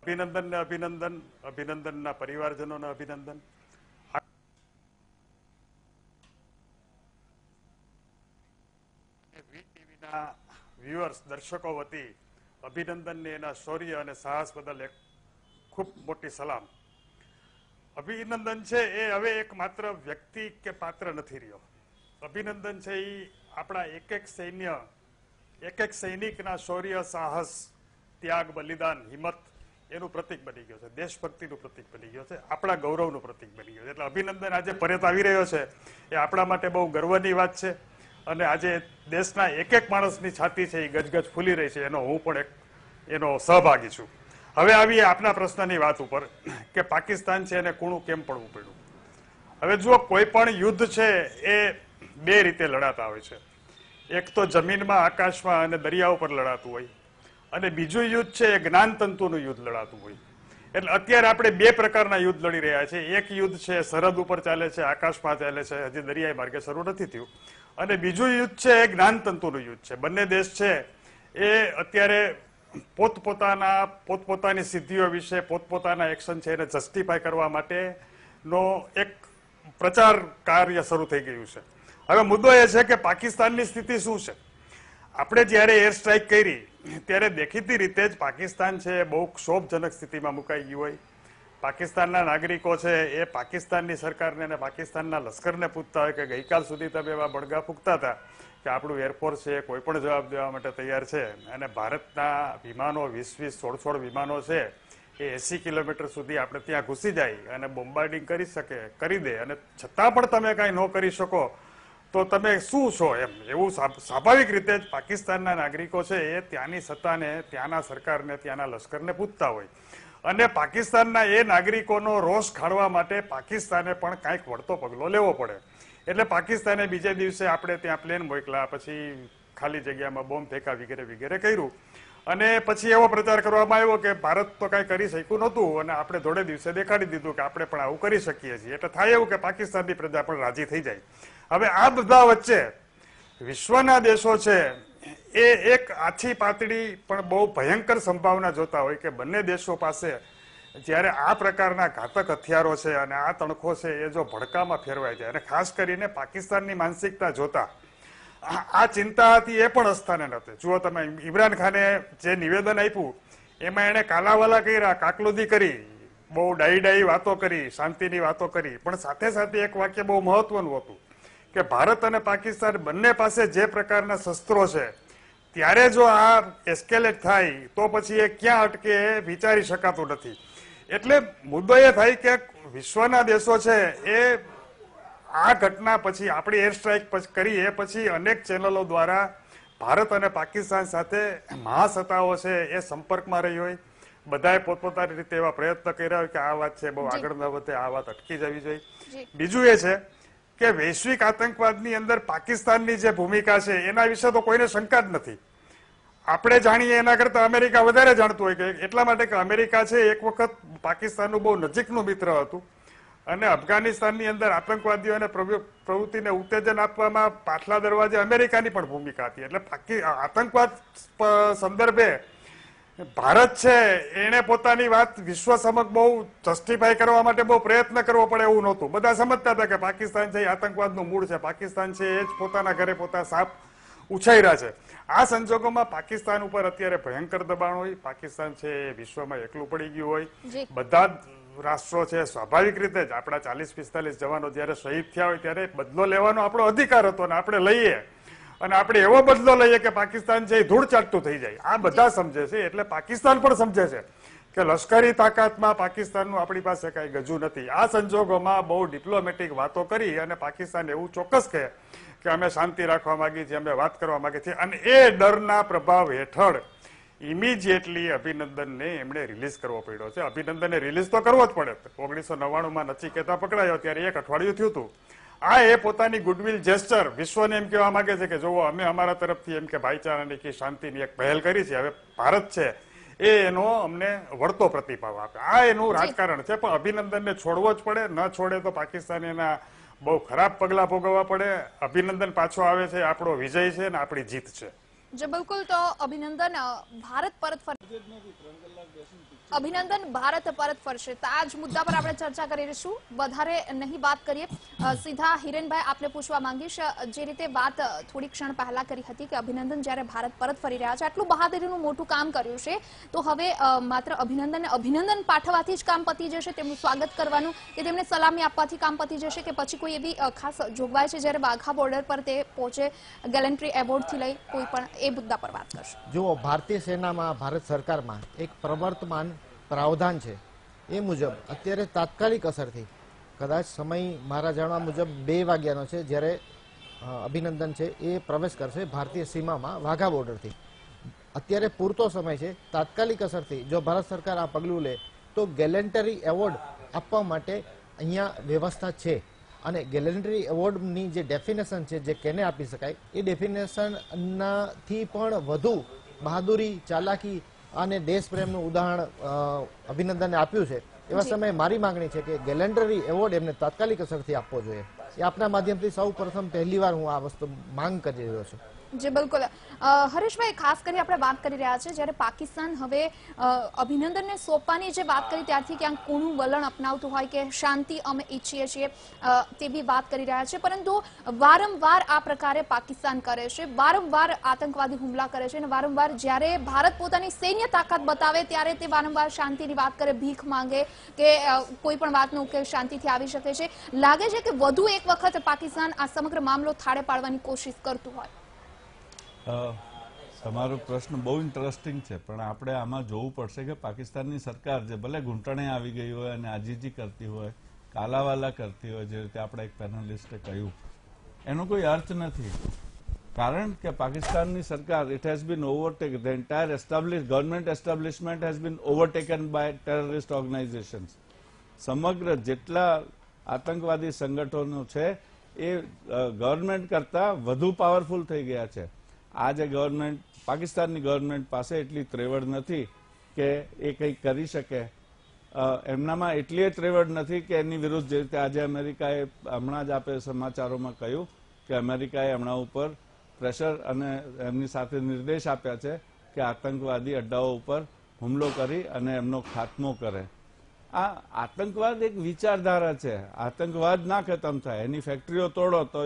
અભિનંદન ને અભિનંદન, અભિનંદનના પરિવારજનોને અભિનંદન. વીટીવીના વ્યુઅર્સ, દર્શકો વતી અભિનંદનને એના શૌર્ય અને સાહસ બદલ એક ખૂબ મોટી સલામ. અભિનંદન છે એ હવે એક માત્ર વ્યક્તિ કે પાત્ર નથી રહ્યો. અભિનંદન છે એ આપણા એક એક સૈનિકના શૌર્ય, સાહસ, ત્યાગ, બલિદાન, હિંમત એનું પ્રતિક બની ગયો છે, દેશભક્તિનું પ્રતિક બની ગયો છે, આપણા ગૌરવનું પ્રતિક બની ગયો છે. એટલે અભિનંદન આજે પરત આવી રહ્યો છે એ આપણા માટે બહુ ગર્વની વાત છે. અને આજે દેશના એક એક માણસની છાતી છે એ ગજગજ ફૂલી રહી છે, એનો હું પણ એનો સહભાગી છું. હવે આવીએ આપના પ્રશ્નની વાત ઉપર કે પાકિસ્તાન છે એને કૂણું કેમ પડવું પડ્યું. હવે જુઓ, કોઈ પણ યુદ્ધ છે એ બે રીતે લડાતા હોય છે. એક તો જમીનમાં, આકાશમાં અને દરિયા ઉપર લડાતું હોય, અને બીજું યુદ્ધ છે એ જ્ઞાનતંતુનું યુદ્ધ લડાતું હોય. એટલે અત્યારે આપણે બે પ્રકારના યુદ્ધ લડી રહ્યા છીએ. એક યુદ્ધ છે સરહદ ઉપર ચાલે છે, આકાશમાં ચાલે છે, હજી દરિયાઈ માર્ગે શરૂ નથી થયું. અને બીજું યુદ્ધ છે એ જ્ઞાનતંતુનું યુદ્ધ છે. બંને દેશ છે એ અત્યારે પોતપોતાની સિદ્ધિઓ વિશે પોતપોતાના એક્શન છે એને જસ્ટિફાય કરવા માટેનો એક પ્રચાર કાર્ય શરૂ થઈ ગયું છે. હવે મુદ્દો એ છે કે પાકિસ્તાનની સ્થિતિ શું છે. આપણે જ્યારે એર સ્ટ્રાઇક કરી ત્યારે દેખીતી રીતે જ પાકિસ્તાન છે બહુ ક્ષોભજનક સ્થિતિમાં મુકાઈ ગયું હોય. પાકિસ્તાનના નાગરિકો છે એ પાકિસ્તાનની સરકારને અને પાકિસ્તાનના લશ્કરને પૂછતા હોય કે ગઈકાલ સુધી તમે એવા બળગા ફૂંકતા હતા કે આપણું એરફોર્સ છે કોઈ પણ જવાબ દેવા માટે તૈયાર છે, અને ભારતના વિમાનો 20-16 વિમાનો છે એ 80 કિલોમીટર સુધી આપણે ત્યાં ઘૂસી જાય અને બોમ્બાર્ડિંગ કરી દે, અને છતાં પણ તમે કાંઈ ન કરી શકો તો તમે શું છો એમ. એવું સ્વાભાવિક રીતે જ પાકિસ્તાનના નાગરિકો છે એ ત્યાંની સત્તાને, ત્યાંના સરકારને, ત્યાંના લશ્કરને પૂછતા હોય. અને પાકિસ્તાનના એ નાગરિકોનો રોષ ખાળવા માટે પાકિસ્તાને પણ કાંઈક વળતો પગલો લેવો પડે. એટલે પાકિસ્તાને બીજે દિવસે આપણે ત્યાં પ્લેન મોકલા, પછી ખાલી જગ્યામાં બોમ્બ ફેંકા વગેરે વગેરે કર્યું. અને પછી એવો પ્રચાર કરવામાં આવ્યો કે ભારત તો કાંઈ કરી શક્યું નહોતું અને આપણે થોડે દિવસે દેખાડી દીધું કે આપણે પણ આવું કરી શકીએ છીએ. એટલે થાય એવું કે પાકિસ્તાનની પ્રજા પણ રાજી થઈ જાય. હવે આ બધા વચ્ચે વિશ્વના દેશો છે એ એક આછી પાતળી પણ બહુ ભયંકર સંભાવના જોતા હોય કે બંને દેશો પાસે જ્યારે આ પ્રકારના ઘાતક હથિયારો છે અને આ તણખો છે એ જો ભડકામાં ફેરવાઈ જાય, અને ખાસ કરીને પાકિસ્તાનની માનસિકતા જોતા આ ચિંતા હતી એ પણ અસ્થાને નહોતી. જુઓ તમે, ઇમરાન ખાને જે નિવેદન આપ્યું એમાં એને કાલાવાલા કર્યા, કાકલુદી કરી, બહુ ડાઈ વાતો કરી, શાંતિની વાતો કરી, પણ સાથે સાથે એક વાક્ય બહુ મહત્વનું હતું કે ભારત અને પાકિસ્તાન બંને પાસે જે પ્રકારના શસ્ત્રો છે ત્યારે જો આ એસ્કેલેટ થાય તો પછી એ ક્યાં અટકે એ વિચારી શકાતું નથી. એટલે મુદ્દો એ થાય કે વિશ્વના દેશો છે એ આ ઘટના પછી આપણી એર સ્ટ્રાઇક કરી એ પછી અનેક ચેનલો દ્વારા ભારત અને પાકિસ્તાન સાથે મહાસત્તાઓ છે એ સંપર્કમાં રહી હોય. બધાએ પોતપોતાની રીતે એવા પ્રયત્ન કર્યા હોય કે આ વાત છે બહુ આગળ ન વધે, આ વાત અટકી જવી જોઈએ. બીજું એ છે કે વૈશ્વિક આતંકવાદની અંદર પાકિસ્તાનની જે ભૂમિકા છે એના વિશે તો કોઈને શંકા જ નથી. આપણે જાણીએ એના કરતા અમેરિકા વધારે જાણતું હોય કે એટલા માટે કે અમેરિકા છે એક વખત પાકિસ્તાનનું બહુ નજીકનું મિત્ર હતું, અને અફઘાનિસ્તાનની અંદર આતંકવાદીઓને પ્રવૃત્તિને ઉત્તેજન આપવામાં પાછલા દરવાજે અમેરિકાની પણ ભૂમિકા હતી. એટલે આતંકવાદ સંદર્ભે ભારત છે એને પોતાની વાત વિશ્વ સમક્ષ બહુ જસ્ટિફાય કરવા માટે બહુ પ્રયત્ન કરવો પડે એવું નહોતું. બધા સમજતા હતા કે પાકિસ્તાન છે એ આતંકવાદનું મૂળ છે, પાકિસ્તાન છે એ જ પોતાના ઘરે પોતા સાપ ઉછાયરા છે. આ સંજોગોમાં પાકિસ્તાન ઉપર અત્યારે ભયંકર દબાણ હોય, પાકિસ્તાન છે એ વિશ્વમાં એકલું પડી ગયું હોય. બધા જ રાષ્ટ્રો છે સ્વાભાવિક રીતે જ આપણા 40-45 જવાનો જયારે શહીદ થયા હોય ત્યારે બદલો લેવાનો આપણો અધિકાર હતો અને આપણે લઈએ, અને આપણે એવો બદલો લઈએ કે પાકિસ્તાન છે એ ધૂળ ચાટતું થઈ જાય. આ બધા સમજે છે. એટલે પાકિસ્તાન પણ સમજે છે કે લશ્કરી તાકાતમાં પાકિસ્તાનનું આપણી પાસે કઈ ગજુ નથી. આ સંજોગોમાં બહુ ડિપ્લોમેટિક વાતો કરી અને પાકિસ્તાન એવું ચોક્કસ કહે કે અમે શાંતિ રાખવા માંગીએ છીએ, અમે વાત કરવા માંગીએ છીએ, અને એ ડરના પ્રભાવ હેઠળ ઇમિડિયેટલી અભિનંદનને એમણે રિલીઝ કરવો પડ્યો છે. અભિનંદનને રિલીઝ તો કરવો જ પડે. 1999માં નચિકેતા પકડાયો ત્યારે 1 અઠવાડિયું થયું હતું. આ એ પોતાની ગુડવિલ જેસ્ચર વિશ્વને એમ કહેવા માંગે છે કે જોવો અમે અમારા તરફથી એમ કે ભાઈચારાની કે શાંતિની એક પહેલ કરી છે, હવે ભારત છે એ એનો અમને વળતો પ્રતિભાવ આપે. આ એનું રાજકારણ છે. પણ અભિનંદનને છોડવો જ પડે. ન છોડે તો પાકિસ્તાન એના બહુ ખરાબ પગલા ભોગવવા પડે. અભિનંદન પાછો આવે છે, આપણો વિજય છે ને આપણી જીત છે. જે બિલકુલ, તો અભિનંદન ભારત પરત ફરશે. તો આ જ મુદ્દા પર આપણે ચર્ચા કરી રહીશું. વધારે નહીં વાત કરીએ, સીધા હિરેનભાઈ આપને પૂછવા માંગીશ, જે રીતે વાત થોડી ક્ષણ પહેલા કરી હતી કે અભિનંદન જ્યારે ભારત પરત ફરી રહ્યા છે, આટલું બહાદુરીનું મોટું કામ કર્યું છે, તો હવે માત્ર અભિનંદન પાઠવવાથી જ કામ પતી જશે, તેમનું સ્વાગત કરવાનું કે તેમને સલામી આપવાથી કામ પતી જશે, કે પછી કોઈ એવી ખાસ જોગવાઈ છે જ્યારે વાઘા બોર્ડર પર તે પહોંચે ગેલેન્ટ્રી એવોર્ડથી લઈ કોઈ પણ, એ મુદ્દા પર વાત કરશે. જુઓ, ભારતીય સેનામાં, ભારત સરકારમાં એક પ્રવર્તમાન પ્રાવધાન છે. એ મુજબ અત્યારે તાત્કાલિક અસરથી કદાચ સમય મારા જાણવા મુજબ 2 વાગ્યાનો છે જ્યારે અભિનંદન છે એ પ્રવેશ કરશે ભારતીય સીમામાં વાઘા બોર્ડરથી. અત્યારે પૂરતો સમય છે. તાત્કાલિક અસરથી જો ભારત સરકાર આ પગલું લે તો ગેલેન્ટરી એવોર્ડ આપવા માટે અહીંયા વ્યવસ્થા છે. અને ગેલેન્ટરી એવોર્ડની જે ડેફિનેશન છે જે કેને આપી શકાય એ ડેફિનેશનથી પણ વધુ બહાદુરી, ચાલાકી અને દેશપ્રેમનું ઉદાહરણ અભિનંદનને આપ્યું છે, એવા સમયે મારી માંગણી છે કે ગેલેન્ટરી એવોર્ડ એમને તાત્કાલિક અસરથી આપવો જોઈએ. એ આપના માધ્યમથી સૌ પ્રથમ પહેલીવાર હું આ વસ્તુ માંગ કરી રહ્યો છું. જી બિલકુલ. હરેશભાઈ, ખાસ કરી આપણે વાત કરી રહ્યા છે જ્યારે પાકિસ્તાન હવે અભિનંદનને સોંપવાની જે વાત કરી ત્યારથી ક્યાંક કૂણું વલણ અપનાવતું હોય કે શાંતિ અમે ઈચ્છીએ છીએ તેવી વાત કરી રહ્યા છે, પરંતુ વારંવાર આ પ્રકારે પાકિસ્તાન કરે છે, વારંવાર આતંકવાદી હુમલા કરે છે અને વારંવાર જ્યારે ભારત પોતાની સૈન્ય તાકાત બતાવે ત્યારે તે વારંવાર શાંતિની વાત કરે, ભીખ માંગે કે કોઈ પણ વાતનો ઉકેલ શાંતિથી આવી શકે છે. લાગે છે કે વધુ એક વખત પાકિસ્તાન આ સમગ્ર મામલો થાળે પાડવાની કોશિશ કરતું હોય. તમારો પ્રશ્ન બહુ ઇન્ટરેસ્ટિંગ છે, પણ આપણે આમાં જોવું પડશે કે પાકિસ્તાનની સરકાર જે ભલે ઘૂંટણે આવી ગઈ હોય અને આજીજી કરતી હોય, કાલાવાલા કરતી હોય, જે રીતે આપણે એક પેનલિસ્ટે કહ્યું, એનો કોઈ અર્થ નથી. કારણ કે પાકિસ્તાનની સરકાર, it has been overtaken, the entire government establishment has been overtaken by terrorist organisations. સમગ્ર જેટલા આતંકવાદી સંગઠનો છે એ ગવર્મેન્ટ કરતા વધુ પાવરફુલ થઈ ગયા છે. આજે ગવર્મેન્ટ, પાકિસ્તાનની ગવર્મેન્ટ પાસે એટલી ત્રેવડ નથી કે એ કંઈક કરી શકે. એમનામાં એટલી ત્રેવડ નથી કે એની વિરુદ્ધ, જે રીતે આજે અમેરિકાએ હમણાં જ આપે સમાચારોમાં કહ્યું કે અમેરિકાએ હમણાં ઉપર પ્રેશર અને એમની સાથે નિર્દેશ આપ્યા છે કે આતંકવાદી અડ્ડાઓ ઉપર હુમલો કરી અને એમનો ખાત્મો કરે. આ આતંકવાદ એક વિચારધારા છે. આતંકવાદ ના ખતમ થાય, એની ફેક્ટરીઓ તોડો તો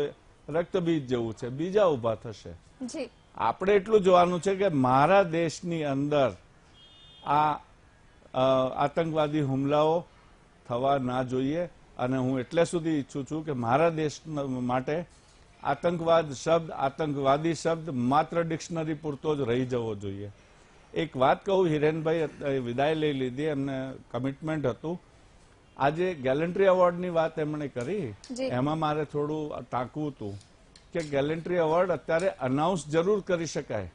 રક્તબીજ જેવું છે, બીજા ઉભા થશે. આપણે એટલું જોવાનું છે કે મારા દેશની અંદર આ આતંકવાદી હુમલાઓ થવા ના જોઈએ, અને હું એટલે સુધી ઈચ્છું છું કે મારા દેશ માટે આતંકવાદ શબ્દ, આતંકવાદી શબ્દ માત્ર ડિક્શનરી પૂરતો જ રહી જવો જોઈએ. એક વાત કહું, હિરેનભાઈ વિદાય લઈ લીધી, એમને કમિટમેન્ટ હતું. આજે ગેલેન્ટ્રી એવોર્ડની વાત એમણે કરી, એમાં મારે થોડું ટાંકવું હતું કે ગેલેન્ટ્રી એવોર્ડ અત્યારે અનાઉન્સ જરૂર કરી શકાય,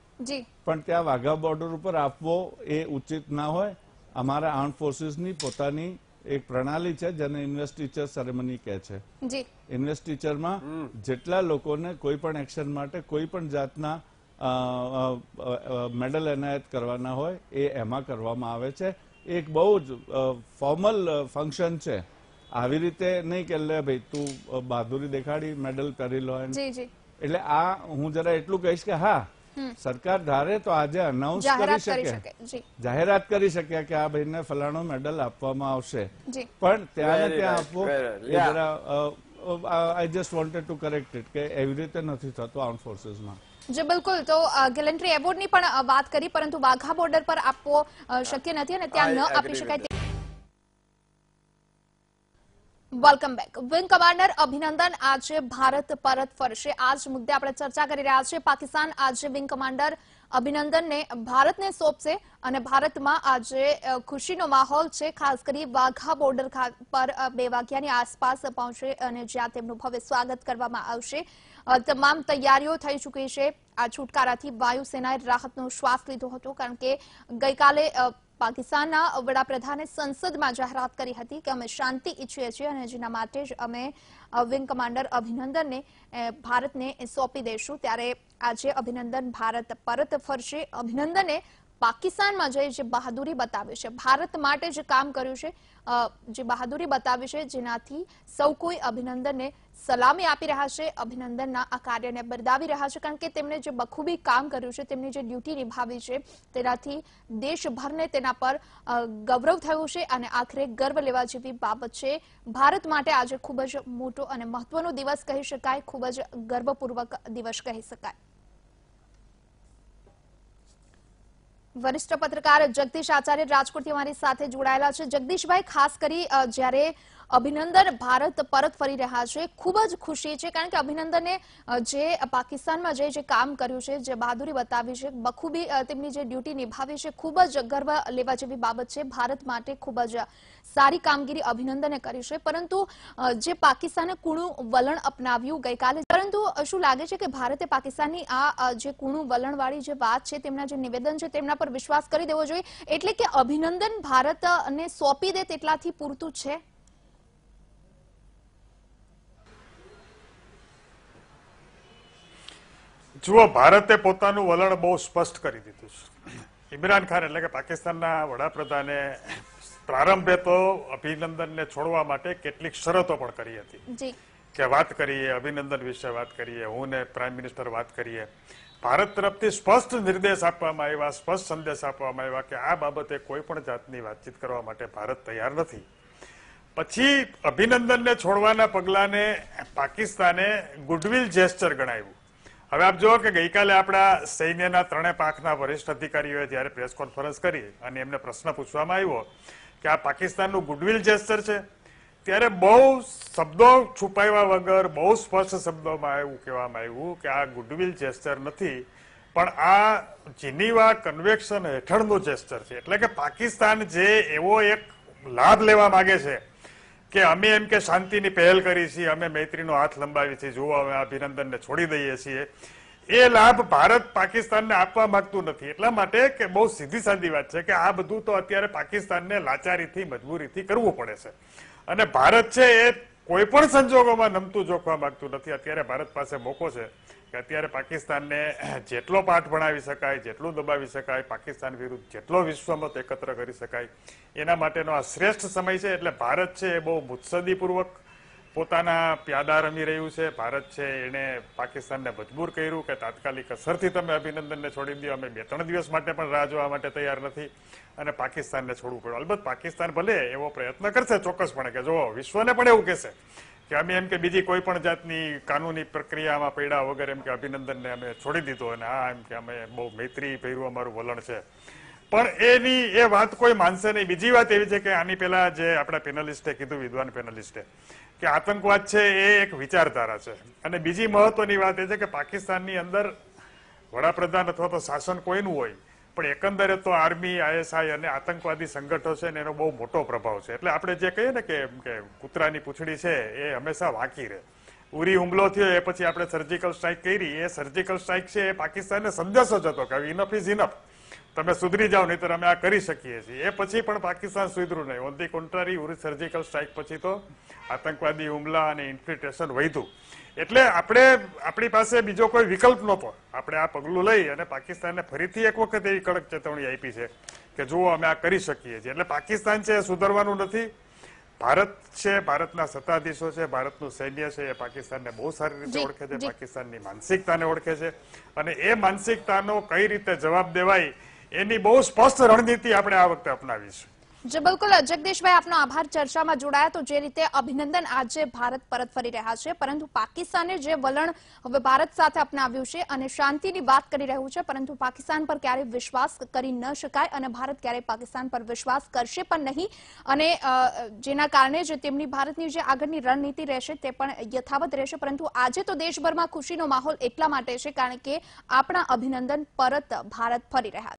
પણ ત્યાં વાઘા બોર્ડર ઉપર આપવો એ ઉચિત ના હોય. અમારા આર્મ્ડ ફોર્સીસની પોતાની એક પ્રણાલી છે જેને ઇન્વેસ્ટિચર સેરેમની કહે છે. ઇન્વેસ્ટિચરમાં જેટલા લોકોને કોઈ પણ એક્શન માટે કોઈ પણ જાતના મેડલ એનાયત કરવાના હોય એ એમાં કરવામાં આવે છે. એક બહુ જ ફોર્મલ ફંક્શન છે. આવી રીતે નહીં કે લે ભાઈ તું બહાદુરી દેખાડી, મેડલ કરી લો. એટલે આ હું જરા એટલું કહીશ કે હા, સરકાર ધારે તો આજે અનાઉન્સ કરી શકે, જાહેરાત કરી શકે કે આ ભાઈને ફલાણો મેડલ આપવામાં આવશે, પણ ત્યાં ત્યાં આપવો એ જરા I just wanted to correct it કે એવી રીતે નથી થતું આર્મ્ડ ફોર્સીસમાં. જી બિલકુલ. તો ગેલેન્ટ્રી એવોર્ડની પણ વાત કરી, પરંતુ વાઘા બોર્ડર પર આપવો શક્ય નથી અને ત્યાં ન આપી શકાય. Welcome back. વિંગ કમાન્ડર અભિનંદન આજે ભારત પરત ફરશે. આ જ મુદ્દે આપણે ચર્ચા કરી રહ્યા છીએ. પાકિસ્તાન આજે વિંગ કમાન્ડર અભિનંદનને ભારતને સોંપશે અને ભારતમાં આજે ખુશીનો માહોલ છે. ખાસ કરી વાઘા બોર્ડર પર 2 વાગ્યાની આસપાસ પહોંચશે અને જ્યાં તેમનું ભવ્ય સ્વાગત કરવામાં આવશે. તમામ તૈયારીઓ થઈ ચૂકી છે. આ છુટકારાથી વાયુસેનાએ રાહતનો શ્વાસ લીધો હતો, કારણ કે ગઈકાલે પાકિસ્તાનના વડાપ્રધાને સંસદમાં જાહેરાત કરી હતી કે અમે શાંતિ ઈચ્છીએ છીએ અને જેના માટે જ અમે વિંગ કમાન્ડર અભિનંદનને ભારતને સોંપી દઈશું. ત્યારે આજે અભિનંદન ભારત પરત ફરશે. અભિનંદને પાકિસ્તાનમાં જઈ જે બહાદુરી બતાવી છે, ભારત માટે જે કામ કર્યું છે, જે બહાદુરી બતાવી છે, જેનાથી સૌ કોઈ અભિનંદનને સલામી આપી રહ્યા છે, અભિનંદનના આ કાર્યને બિરદાવી રહ્યા છે, કારણ કે તેમણે જે બખૂબી કામ કર્યું છે, તેમની જે ડ્યુટી નિભાવી છે, તેનાથી દેશભરને તેના પર ગૌરવ થયું છે અને આખરે ગર્વ લેવા જેવી બાબત છે. ભારત માટે આજે ખૂબ જ મોટો અને મહત્વનો દિવસ કહી શકાય, ખૂબ જ ગર્વપૂર્વક દિવસ કહી શકાય. વરિષ્ઠ પત્રકાર જગદીશ આચાર્ય રાજકોટથી અમારી સાથે જોડાયેલા છે. જગદીશભાઈ, ખાસ કરી જ્યારે અભિનંદન ભારત પરત ફરી રહ્યા છે, ખૂબ જ ખુશી છે, કારણ કે અભિનંદને જે પાકિસ્તાનમાં જે કામ કર્યું છે, જે બહાદુરી બતાવી છે, બખૂબી તેમની જે ડ્યુટી નિભાવી છે, ખૂબ જ ગર્વ લેવા જેવી બાબત છે. ભારત માટે ખૂબ જ સારી કામગીરી અભિનંદને કરી છે, પરંતુ જે પાકિસ્તાને કૂણું વલણ અપનાવ્યું ગઈકાલે, પરંતુ શું લાગે છે કે ભારતે પાકિસ્તાનની આ જે કૂણું વલણવાળી જે વાત છે, તેમના જે નિવેદન છે, તેમના પર વિશ્વાસ કરી દેવો જોઈએ, એટલે કે અભિનંદન ભારતને સોંપી દે તેટલાથી પૂરતું છે? જુઓ, ભારતે પોતાનું વલણ બહુ સ્પષ્ટ કરી દીધું છે. ઇમરાન ખાન એટલે કે પાકિસ્તાનના વડાપ્રધાને પ્રારંભે તો અભિનંદનને છોડવા માટે કેટલીક શરતો પણ કરી હતી જી કે વાત કરીએ, અભિનંદન વિશે વાત કરીએ, હું ને પ્રાઇમ મિનિસ્ટર વાત કરીએ. ભારત તરફથી સ્પષ્ટ નિર્દેશ આપવામાં આવ્યા, સ્પષ્ટ સંદેશ આપવામાં આવ્યા કે આ બાબતે કોઈ પણ જાતની વાતચીત કરવા માટે ભારત તૈયાર નથી. પછી અભિનંદનને છોડવાના પગલાને પાકિસ્તાને ગુડવિલ જેસ્ચર ગણાવ્યું. હવે આપ જુઓ કે ગઈકાલે આપણા સૈન્યના 3 પાંખના વરિષ્ઠ અધિકારીઓએ જ્યારે પ્રેસ કોન્ફરન્સ કરી અને એમને પ્રશ્ન પૂછવામાં આવ્યો કે આ પાકિસ્તાનનું ગુડવિલ જેસ્ચર છે, ત્યારે બહુ શબ્દો છુપાવ્યા વગર બહુ સ્પષ્ટ શબ્દોમાં એવું કહેવામાં આવ્યું કે આ ગુડવિલ જેસ્ચર નથી, પણ આ જીનીવા કન્વેન્શન હેઠળનું જેસ્ચર છે. એટલે કે પાકિસ્તાન જે એવો એક લાભ લેવા માંગે છે કે અમે એમ કે શાંતિની પહેલ કરી છીએ, અમે મૈત્રીનો હાથ લંબાવી છીએ, જુઓ અમે અભિનંદનને છોડી દઈએ છીએ, એ લાભ ભારત પાકિસ્તાનને આપવા માંગતું નથી. એટલા માટે કે બહુ સીધી સાદી વાત છે કે આ બધું તો અત્યારે પાકિસ્તાનને લાચારીથી મજબૂરીથી કરવું પડે છે અને ભારત છે એ કોઈ પણ સંજોગોમાં નમતું જોખવા માંગતું નથી. અત્યારે ભારત પાસે મોકો છે કે અત્યારે પાકિસ્તાનને જેટલો પાઠ ભણાવી શકાય, જેટલું દબાવી શકાય, પાકિસ્તાન વિરુદ્ધ જેટલો વિશ્વમત એકત્ર કરી શકાય, એના માટેનો આ શ્રેષ્ઠ સમય છે. એટલે ભારત છે એ બહુ મુત્સદીપૂર્વક પોતાના પ્યાદા રમી રહ્યું છે. ભારત છે એને પાકિસ્તાનને મજબૂર કર્યું કે તાત્કાલિક અસરથી તમે અભિનંદનને છોડી દો, અમે 2-3 દિવસ માટે પણ રાહ જોવા માટે તૈયાર નથી અને પાકિસ્તાનને છોડવું પડે. અલબત્ત પાકિસ્તાન ભલે એવો પ્રયત્ન કરશે ચોક્કસપણે કે જો વિશ્વને પણ એવું કહેશે કે અમે એમ કે બીજી કોઈ પણ જાતની કાનૂની પ્રક્રિયામાં પડ્યા વગર એમ કે અભિનંદનને અમે છોડી દીધો અને આ એમ કે અમે બહુ મૈત્રી ભર્યું અમારું વલણ છે, પણ એની એ વાત કોઈ માનશે નહીં. બીજી વાત એવી છે કે આની પહેલા જે આપણા પેનલિસ્ટે કીધું, વિદ્વાન પેનલિસ્ટે, કે આતંકવાદ છે એ એક વિચારધારા છે અને બીજી મહત્વની વાત એ છે કે પાકિસ્તાનની અંદર વડાપ્રધાન અથવા તો શાસન કોઈનું હોય પણ એકંદરે તો આર્મી, આઈએસઆઈ અને આતંકવાદી સંગઠનો છે ને એનો બહુ મોટો પ્રભાવ છે. એટલે આપણે જે કહીએ ને કે કૂતરાની પૂંછડી છે એ હંમેશા વાંકી રહે. ઉરી હુમલો થયો એ પછી આપણે સર્જિકલ સ્ટ્રાઇક કરી, એ સર્જિકલ સ્ટ્રાઇક છે એ પાકિસ્તાનને સંદેશો જ હતો કે ઇનફ ઇઝ ઇનફ, તમે સુધરી જાઓ નહીતર અમે આ કરી શકીએ છીએ. એ પછી પણ પાકિસ્તાન સુધર્યું નહીં. On the contrary, Uri surgical strike પછી તો આતંકવાદી હુમલા અને ઇન્ફિલ્ટ્રેશન વધ્યું. એટલે આપણી પાસે બીજો કોઈ વિકલ્પ નહોતો. આપણે આ પગલું લઈ અને પાકિસ્તાનને ફરીથી એક વખત એવી કડક ચેતવણી આપી છે કે જુઓ અમે આ કરી શકીએ છીએ. એટલે પાકિસ્તાન છે એ સુધરવાનું નથી. ભારત છે, ભારતના સત્તાધીશો છે, ભારતનું સૈન્ય છે એ પાકિસ્તાનને બહુ સારી રીતે ઓળખે છે, પાકિસ્તાનની માનસિકતાને ઓળખે છે અને એ માનસિકતાનો કઈ રીતે જવાબ દેવાય એની બહુ સ્પષ્ટ રણનીતિ આપણે આ વખતે અપનાવીશું. જી બિલકુલ જગદીશભાઈ, આપનો આભાર. ચર્ચામાં જોડાયા તો જે રીતે અભિનંદન આજે ભારત પરત ફરી રહ્યા છે, પરંતુ પાકિસ્તાને જે વલણ હવે ભારત સાથે અપનાવ્યું છે અને શાંતિની વાત કરી રહ્યું છે, પરંતુ પાકિસ્તાન પર ક્યારેય વિશ્વાસ કરી ન શકાય અને ભારત ક્યારેય પાકિસ્તાન પર વિશ્વાસ કરશે પણ નહીં અને જેના કારણે જે તેમની ભારતની જે આગળની રણનીતિ રહેશે તે પણ યથાવત રહેશે. પરંતુ આજે તો દેશભરમાં ખુશીનો માહોલ એટલા માટે છે કારણ કે આપણા અભિનંદન પરત ભારત ફરી રહ્યા છે.